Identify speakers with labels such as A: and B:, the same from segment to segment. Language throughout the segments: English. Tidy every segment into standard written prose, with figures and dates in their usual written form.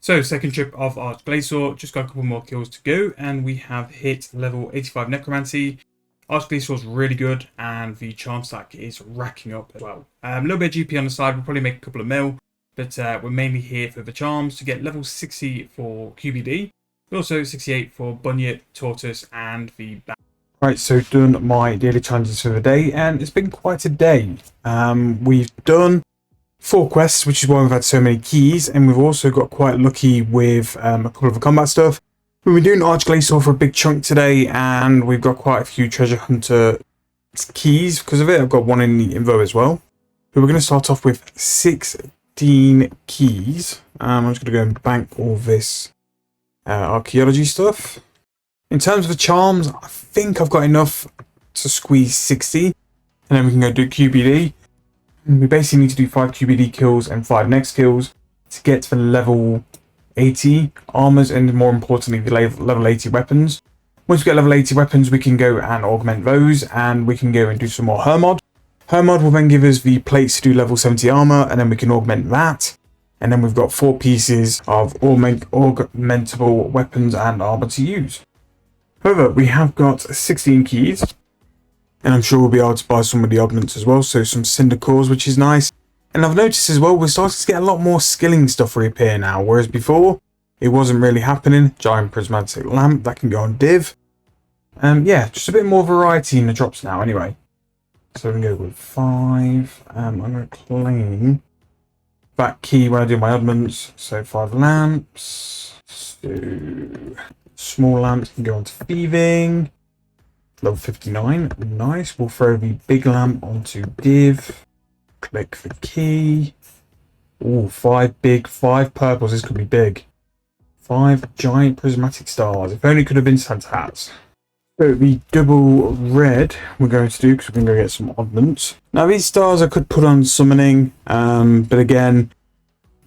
A: So second trip of Arch Glacor, just got a couple more kills to go, and we have hit level 85 Necromancy. Arch Glacor is really good, and the charm stack is racking up as well. A little bit of GP on the side, we'll probably make a couple of mil, but we're mainly here for the charms to get level 60 for QBD, but also 68 for Bunyip, Tortoise, and the Bat. Right, so done my daily challenges for the day, and it's been quite a day. We've done 4 quests, which is why we've had so many keys, and we've also got quite lucky with a couple of the combat stuff. We've been doing Arch Glacor for a big chunk today, and we've got quite a few treasure hunter keys because of it. I've got one in the info as well. But we're going to start off with 16 keys. I'm just going to go and bank all this archaeology stuff. In terms of the charms, I think I've got enough to squeeze 60, and then we can go do QBD. We basically need to do 5 QBD kills and 5 next kills to get to the level 80 armors, and more importantly the level 80 weapons. Once we get level 80 weapons, we can go and augment those, and we can go and do some more Hermod. Hermod will then give us the plates to do level 70 armor, and then we can augment that. And then we've got 4 pieces of augmentable weapons and armor to use. However, we have got 16 keys, and I'm sure we'll be able to buy some of the augments as well, so some cinder cores, which is nice. And I've noticed as well, we're starting to get a lot more skilling stuff reappear now, whereas before, it wasn't really happening. Giant prismatic lamp, that can go on div. Yeah, just a bit more variety in the drops now anyway. So we can go with 5. I'm going to claim that key when I do my augments. So 5 lamps. So small lamps can go on to thieving. Level 59, nice. We'll throw the big lamp onto div. Click the key. Oh, 5 big, 5 purples. This could be big. 5 giant prismatic stars. If only it could have been Santa hats. So the double red we're going to do, because we're going to go get some oddments. Now these stars I could put on summoning, but again,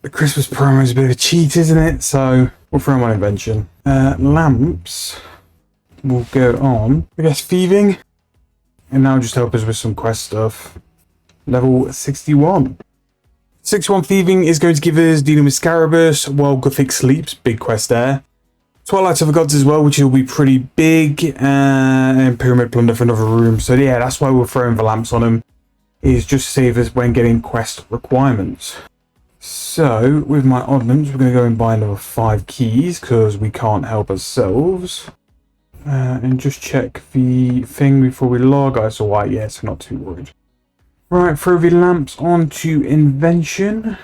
A: the Christmas promo is a bit of a cheat, isn't it? So we'll throw my invention. Lamps will go on, I guess, thieving, and now just help us with some quest stuff. Level 61. 61 thieving is going to give us dealing with Scarabus while Gothic sleeps. Big quest there. Twilight of the Gods as well, which will be pretty big. And Pyramid Plunder for another room. So yeah, that's why we're throwing the lamps on them. Is just to save us when getting quest requirements. So with my oddments, we're going to go and buy another 5 keys because we can't help ourselves. And just check the thing before we log. It's alright, yeah, so not too worried. Right, throw the lamps onto invention,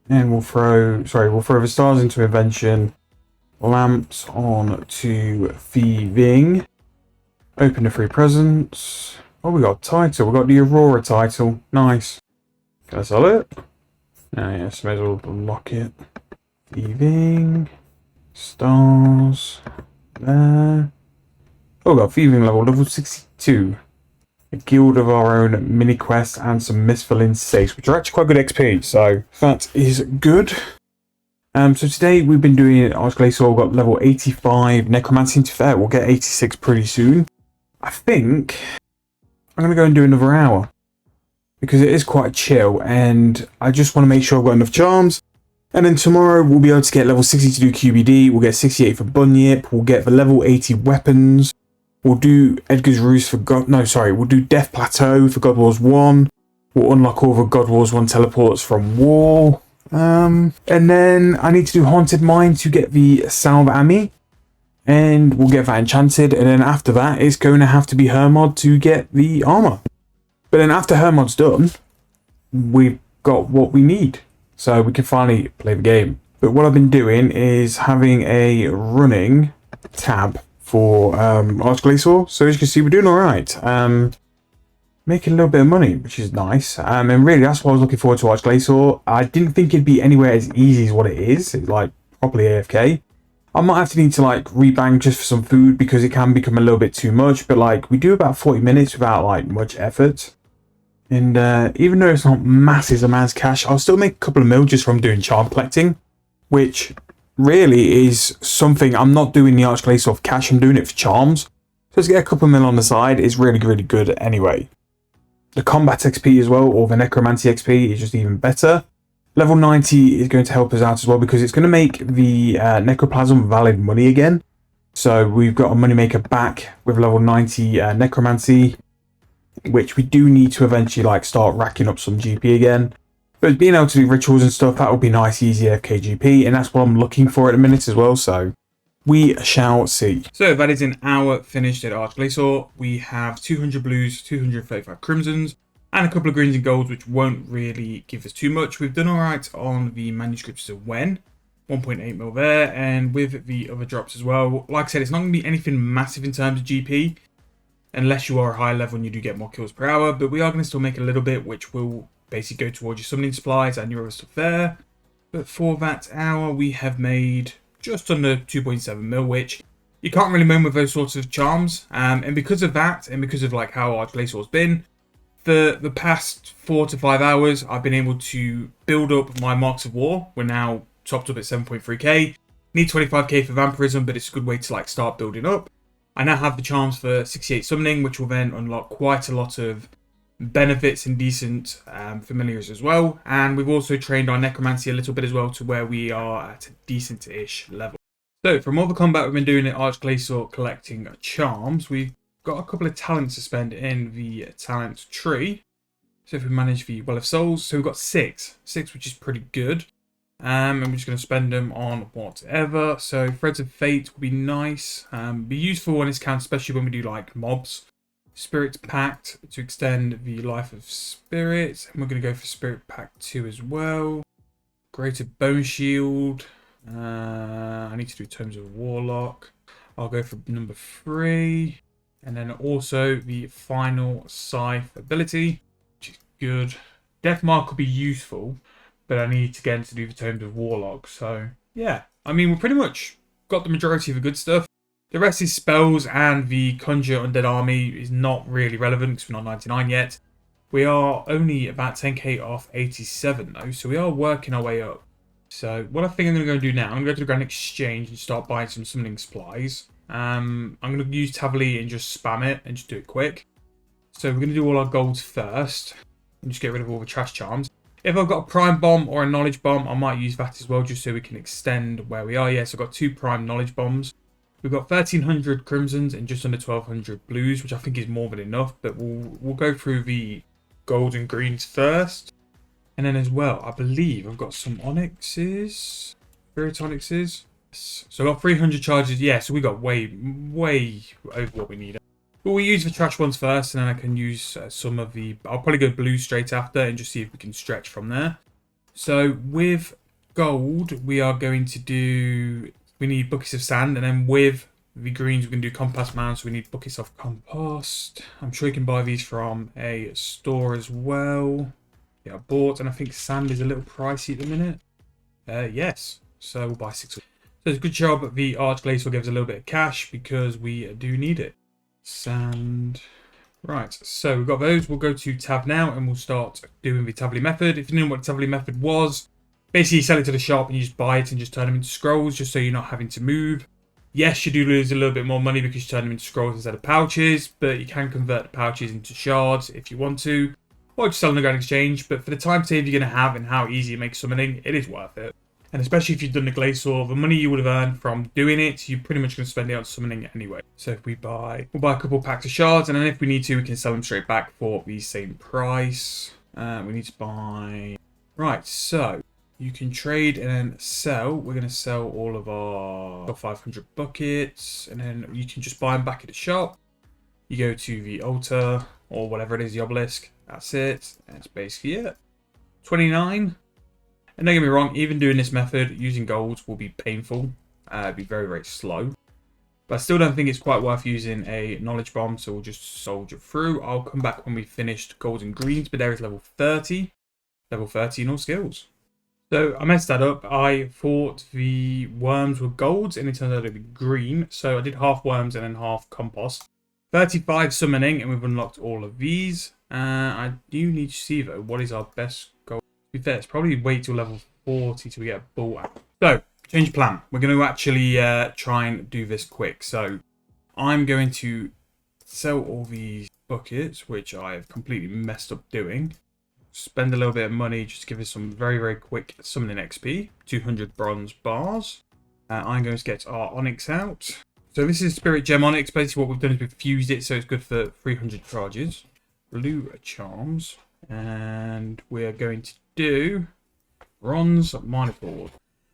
A: and we'll throw the stars into invention, lamps on to thieving, open the 3 presents. Oh, we got a title, we got the Aurora title, nice. Can I sell it? Oh yes, may as well unlock it. Thieving, stars, there. Oh, we got thieving level 62. A guild of our own mini quests and some misfilling stakes, which are actually quite good XP, so that is good. So today we've been doing Arch Glacor. We've got level 85 Necromancy. To fair, we'll get 86 pretty soon. I think I'm going to go and do another hour because it is quite chill, and I just want to make sure I've got enough charms. And then tomorrow we'll be able to get level 60 to do QBD. We'll get 68 for Bunyip. We'll get the level 80 weapons. We'll do Edgar's Ruse for we'll do Death Plateau for God Wars 1. We'll unlock all the God Wars 1 teleports from War. And then I need to do Haunted Mine to get the Salve Ami. And we'll get that enchanted. And then after that, it's going to have to be Hermod to get the armor. But then after Hermod's done, we've got what we need. So we can finally play the game. But what I've been doing is having a running tab for Arch Glacor, so as you can see, we're doing all right. Making a little bit of money, which is nice. And really, that's what I was looking forward to Arch Glacor. I didn't think it'd be anywhere as easy as what it is. It's like properly AFK. I might have to need to like rebang just for some food because it can become a little bit too much. But like we do about 40 minutes without like much effort. And even though it's not massive amounts of cash, I'll still make a couple of mil just from doing charm collecting, which really is something I'm not doing the Arch Glacor for cash. I'm doing it for charms. So to get a couple of mil on the side is really, really good anyway. The combat XP as well, or the necromancy XP, is just even better. Level 90 is going to help us out as well because it's going to make the Necroplasm valid money again. So we've got a moneymaker back with level 90 Necromancy, which we do need to eventually like start racking up some GP again. But being able to do rituals and stuff, that would be nice, easy AFK GP, and that's what I'm looking for at the minute as well. So we shall see. So that is an hour finished at Glacor. We have 200 blues, 235 crimsons, and a couple of greens and golds, which won't really give us too much. We've done all right on the manuscripts of Wen, 1.8 mil there, and with the other drops as well. Like I said, it's not going to be anything massive in terms of GP, unless you are a high level and you do get more kills per hour, but we are going to still make a little bit, which will basically go towards your summoning supplies and your other stuff there. But for that hour, we have made just under 2.7 mil, which you can't really moan with those sorts of charms. And because of that, and because of like how Glacor's been, for the past 4 to 5 hours, I've been able to build up my Marks of War. We're now topped up at 7.3k. Need 25k for Vampirism, but it's a good way to like start building up. I now have the charms for 68 summoning, which will then unlock quite a lot of benefits and decent familiars as well. And we've also trained our necromancy a little bit as well to where we are at a decent-ish level. So from all the combat we've been doing at Glacor collecting charms, we've got a couple of talents to spend in the talent tree. So if we manage the Well of Souls, so we've got six, which is pretty good. And we're just going to spend them on whatever. So Threads of Fate will be nice. Be useful when it's counted, especially when we do like mobs. Spirit Pact to extend the life of Spirit. And we're going to go for Spirit Pact 2 as well. Greater Bone Shield. I need to do Tomes of Warlock. I'll go for number 3. And then also the final Scythe ability, which is good. Death Mark could be useful, but I need to get to do the Tomes of Warlock. So, yeah. I mean, we've pretty much got the majority of the good stuff. The rest is spells, and the Conjure Undead Army is not really relevant because we're not 99 yet. We are only about 10k off 87 though, so we are working our way up. So what I think I'm going to go do now, I'm going to go to the Grand Exchange and start buying some summoning supplies. I'm going to use Tavali and just spam it and just do it quick. So we're going to do all our golds first and just get rid of all the trash charms. If I've got a Prime Bomb or a Knowledge Bomb, I might use that as well just so we can extend where we are. Yes, I've got 2 Prime Knowledge Bombs. We've got 1,300 Crimsons and just under 1,200 Blues, which I think is more than enough. But we'll go through the golds and greens first. And then as well, I believe I've got some Onyxes. Spirit Onyxes. So I've got 300 charges. Yeah, so we got way over what we need. But we'll use the trash ones first, and then I can use some of the... I'll probably go blue straight after and just see if we can stretch from there. So with gold, we are going to do... We need buckets of sand, and then with the greens, we're going to do compost mounds. So we need buckets of compost. I'm sure you can buy these from a store as well. Yeah, I bought, and I think sand is a little pricey at the minute. Yes, so we'll buy 6. So it's a good job the Glacor gives a little bit of cash because we do need it. Sand. Right, so we've got those. We'll go to tab now, and we'll start doing the Tavali method. If you didn't know what the Tavali method was, basically, you sell it to the shop and you just buy it and just turn them into scrolls just so you're not having to move. Yes, you do lose a little bit more money because you turn them into scrolls instead of pouches, but you can convert the pouches into shards if you want to, or just sell on the Grand Exchange. But for the time save you're going to have and how easy it makes summoning, it is worth it. And especially if you've done the Glacor, the money you would have earned from doing it, you're pretty much going to spend it on summoning anyway. So if we'll buy a couple packs of shards, and then if we need to, we can sell them straight back for the same price. We need to buy... Right, so... You can trade and then sell. We're going to sell all of our 500 buckets. And then you can just buy them back at the shop. You go to the altar or whatever it is, the obelisk. That's it. That's basically it. 29. And don't get me wrong, even doing this method, using golds will be painful. It'll be very slow. But I still don't think it's quite worth using a knowledge bomb. So we'll just soldier through. I'll come back when we've finished golds and greens. But there is level 30. Level 30 in all skills. So I messed that up. I thought the worms were golds and it turned out to be green. So I did half worms and then half compost. 35 summoning and we've unlocked all of these. I do need to see though, what is our best gold? To be fair, it's probably wait till level 40 till we get a bull out. So, change plan. We're going to actually try and do this quick. So I'm going to sell all these buckets, which I have completely messed up doing. spend a little bit of money just to give us some very, very quick summoning XP. 200 bronze bars. I'm going to get our Onyx out. So this is Spirit Gem Onyx. Basically what we've done is we've fused it so it's good for 300 charges. Blue charms. And we're going to do bronze Minotaur.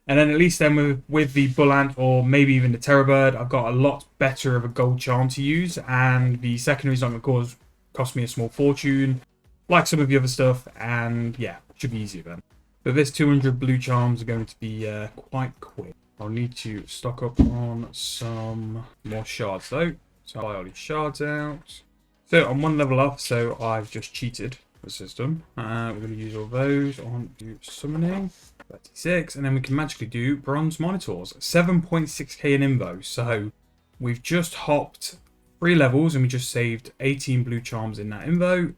A: And then at least then with the Bull Ant or maybe even the Terror Bird, I've got a lot better of a gold charm to use. And the secondary is not going to cost me a small fortune, like some of the other stuff. And yeah, should be easier then. But this 200 blue charms are going to be quite quick. I'll need to stock up on some more shards though. So I'll buy all these shards out. So I'm one level up, so I've just cheated the system. We're going to use all those on to summoning. 36, and then we can magically do bronze Minotaurs. 7.6k in invo. So we've just hopped 3 levels and we just saved 18 blue charms in that invo.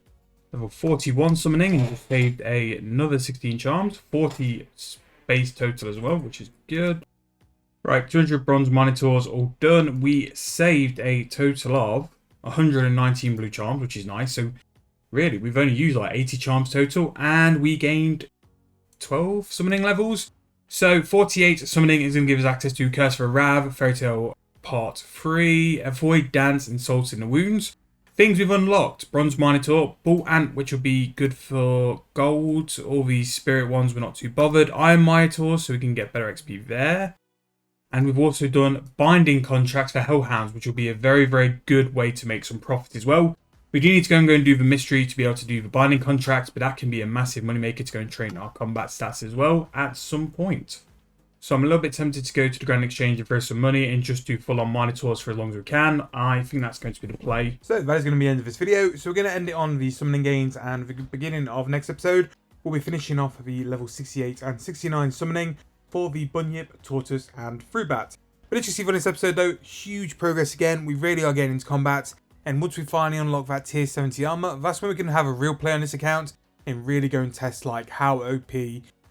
A: Level 41 summoning and just saved another 16 charms. 40 space total as well, which is good. Right, 200 bronze Minotaurs all done. We saved a total of 119 blue charms, which is nice. So really, we've only used like 80 charms total and we gained 12 summoning levels. So 48 summoning is going to give us access to Curse for a Rav, Fairy Tale Part 3, Avoid Dance, and Salt in the Wounds. Things we've unlocked: Bronze Minotaur, Bull Ant, which will be good for gold. All these spirit ones we're not too bothered. Iron Minotaur, so we can get better XP there. And we've also done binding contracts for Hellhounds, which will be a very, very good way to make some profit as well. We do need to go and do the mystery to be able to do the binding contracts, but that can be a massive moneymaker to go and train our combat stats as well at some point. So I'm a little bit tempted to go to the Grand Exchange and throw some money and just do full-on Minotaurs for as long as we can. I think that's going to be the play.
B: So that is going to be the end of this video. So we're going to end it on the summoning gains, and the beginning of next episode, we'll be finishing off the level 68 and 69 summoning for the Bunyip, Tortoise, and Fruit Bat. But let's just see for this episode though, huge progress again. We really are getting into combat. And once we finally unlock that tier 70 armor, that's when we can have a real play on this account and really go and test like how OP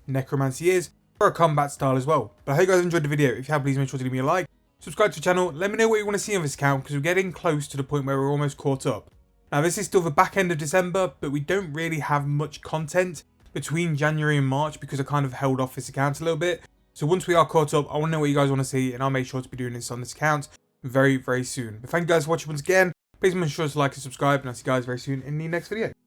B: Necromancy is for a combat style as well. But I hope you guys enjoyed the video. If you have, please make sure to leave me a like, subscribe to the channel, let me know what you want to see on this account because we're getting close to the point where we're almost caught up. Now this is still the back end of December, but we don't really have much content between January and March because I kind of held off this account a little bit. So once we are caught up, I want to know what you guys want to see and I'll make sure to be doing this on this account very, very soon. But thank you guys for watching once again. Please make sure to like and subscribe, and I'll see you guys very soon in the next video.